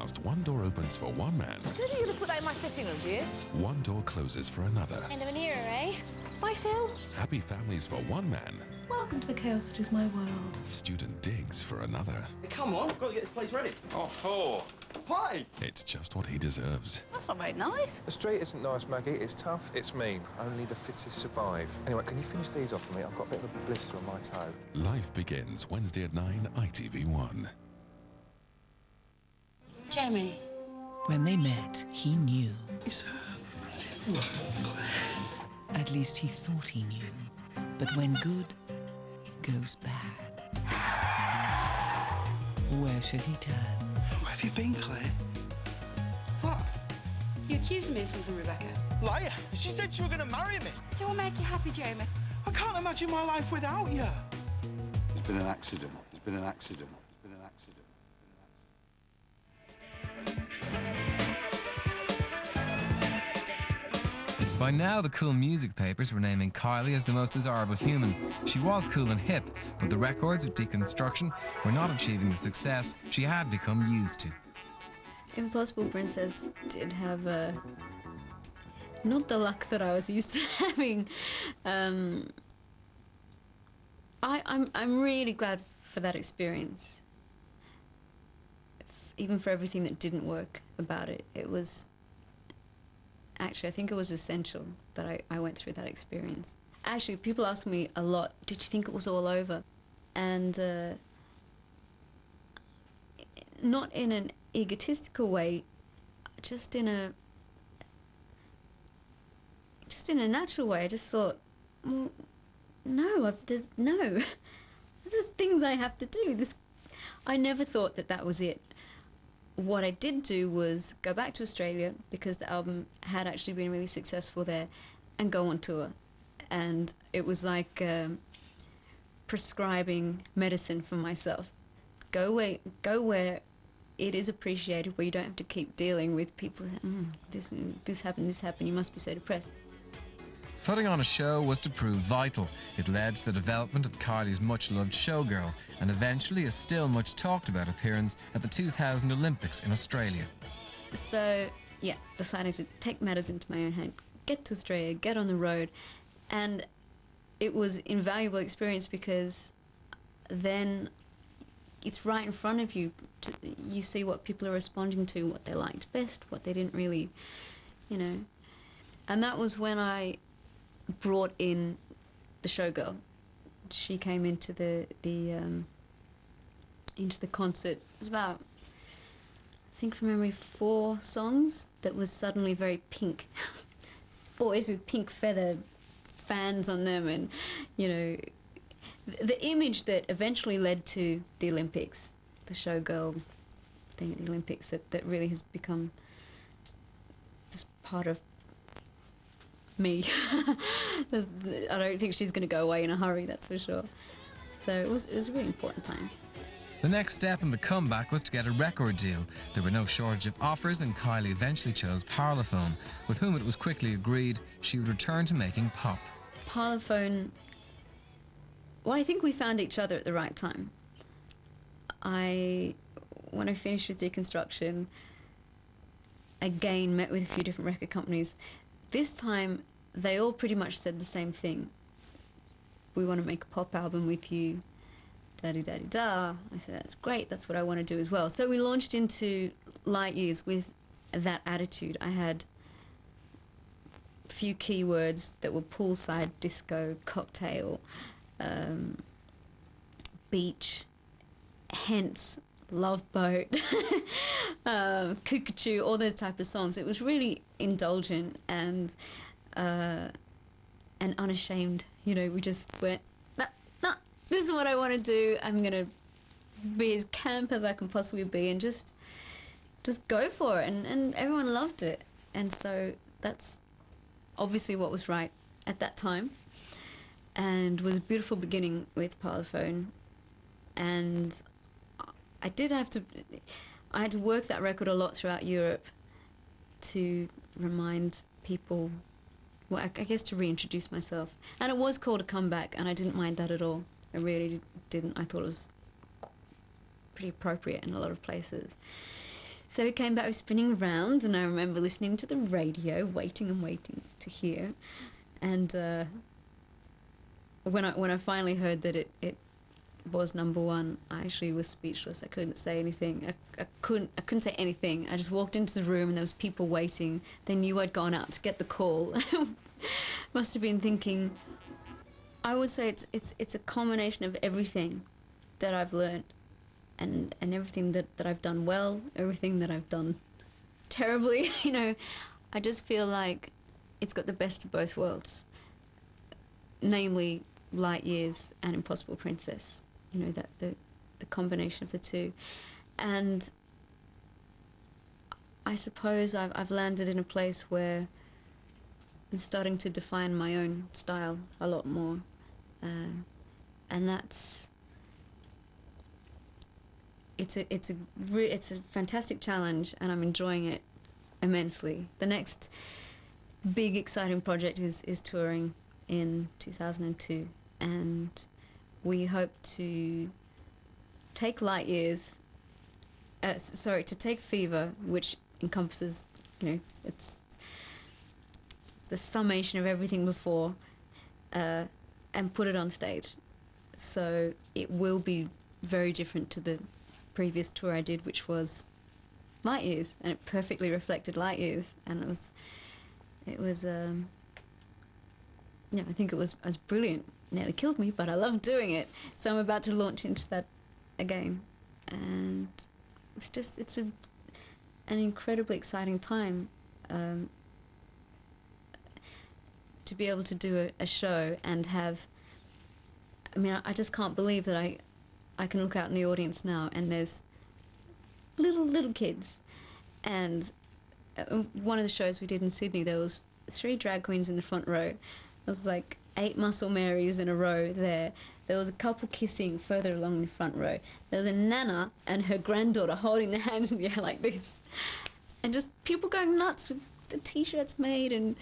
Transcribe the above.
podcast, one door opens for one man. I told you you're going to put that in my sitting room, do you? One door closes for another. End of an era, eh? Bye, Phil. Happy families for one man. Welcome to the chaos that is my world. Student digs for another. Hey, come on, I've got to get this place ready. Oh, four. Hi! It's just what he deserves. That's not very nice. The street isn't nice, Maggie. It's tough, it's mean. Only the fittest survive. Anyway, can you finish these off for me? I've got a bit of a blister on my toe. Life begins Wednesday at 9, ITV1. Jeremy. When they met, he knew. It's her. At least he thought he knew. But when good goes bad, where should he turn? Where have you been, Claire? What? You accused me of something, Rebecca. Liar! She said you were going to marry me. Do I make you happy, Jeremy? I can't imagine my life without you. There's been an accident. There's been an accident. There's been an accident. By now, the cool music papers were naming Kylie as the most desirable human. She was cool and hip, but the records of deconstruction were not achieving the success she had become used to. Impossible Princess did have not the luck that I was used to having. I'm really glad for that experience. Even for everything that didn't work about it, it was. Actually, I think it was essential that I went through that experience. Actually, people ask me a lot, did you think it was all over? And not in an egotistical way, just in a natural way. I just thought, well, no, there's things I have to do. I never thought that was it. What I did do was go back to Australia, because the album had actually been really successful there, and go on tour. And it was like prescribing medicine for myself. Go where it is appreciated, where you don't have to keep dealing with people that, this happened, you must be so depressed. Putting on a show was to prove vital. It led to the development of Kylie's much-loved showgirl, and eventually a still much-talked-about appearance at the 2000 Olympics in Australia. So, yeah, decided to take matters into my own hand, get to Australia, get on the road, and it was an invaluable experience, because then it's right in front of you. You see what people are responding to, what they liked best, what they didn't really, And that was when I brought in the showgirl. She came into the concert. It was about, I think from memory, 4 songs that was suddenly very pink. Boys with pink feather fans on them, and the image that eventually led to the Olympics, the showgirl thing at the Olympics, that really has become just part of me. I don't think she's going to go away in a hurry, that's for sure. So it was a really important time. The next step in the comeback was to get a record deal. There were no shortage of offers, and Kylie eventually chose Parlophone, with whom it was quickly agreed she would return to making pop. Parlophone, well, I think we found each other at the right time. When I finished with Deconstruction, again met with a few different record companies. This time, they all pretty much said the same thing. We want to make a pop album with you, da-di-da-di-da. I said, that's great, that's what I want to do as well. So we launched into Light Years with that attitude. I had a few keywords that were poolside, disco, cocktail, beach, hence, Love Boat, Cuckoo, all those type of songs. It was really indulgent and unashamed. We just went, nah, this is what I want to do. I'm gonna be as camp as I can possibly be, and just go for it. And everyone loved it. And so that's obviously what was right at that time, and was a beautiful beginning with Parlophone. And I had to work that record a lot throughout Europe to remind people, well, I guess to reintroduce myself. And it was called a comeback, and I didn't mind that at all. I really didn't. I thought it was pretty appropriate in a lot of places. So we came back, we were spinning around, and I remember listening to the radio, waiting and waiting to hear. And when I finally heard that it was number one, I actually was speechless. I couldn't say anything. I couldn't say anything. I just walked into the room and there was people waiting. They knew I'd gone out to get the call. Must have been thinking. I would say it's a combination of everything that I've learned, and everything that I've done well, everything that I've done terribly. You know, I just feel like it's got the best of both worlds, namely Light Years and Impossible Princess. You know, that the combination of the two. And I suppose I've landed in a place where I'm starting to define my own style a lot more. And that's... It's a fantastic challenge, and I'm enjoying it immensely. The next big exciting project is touring in 2002, and we hope to take Light Years, to take Fever, which encompasses, you know, it's the summation of everything before, and put it on stage. So it will be very different to the previous tour I did, which was Light Years, and it perfectly reflected Light Years, and it was yeah, I think it was brilliant. Nearly killed me, but I love doing it. So I'm about to launch into that again, and it's an incredibly exciting time to be able to do a show and have. I mean, I just can't believe that I can look out in the audience now and there's little kids, and one of the shows we did in Sydney, there was 3 drag queens in the front row. There was like 8 Muscle Marys in a row there. There was a couple kissing further along the front row. There was a nana and her granddaughter holding their hands in the air like this. And just people going nuts with the T-shirts made, and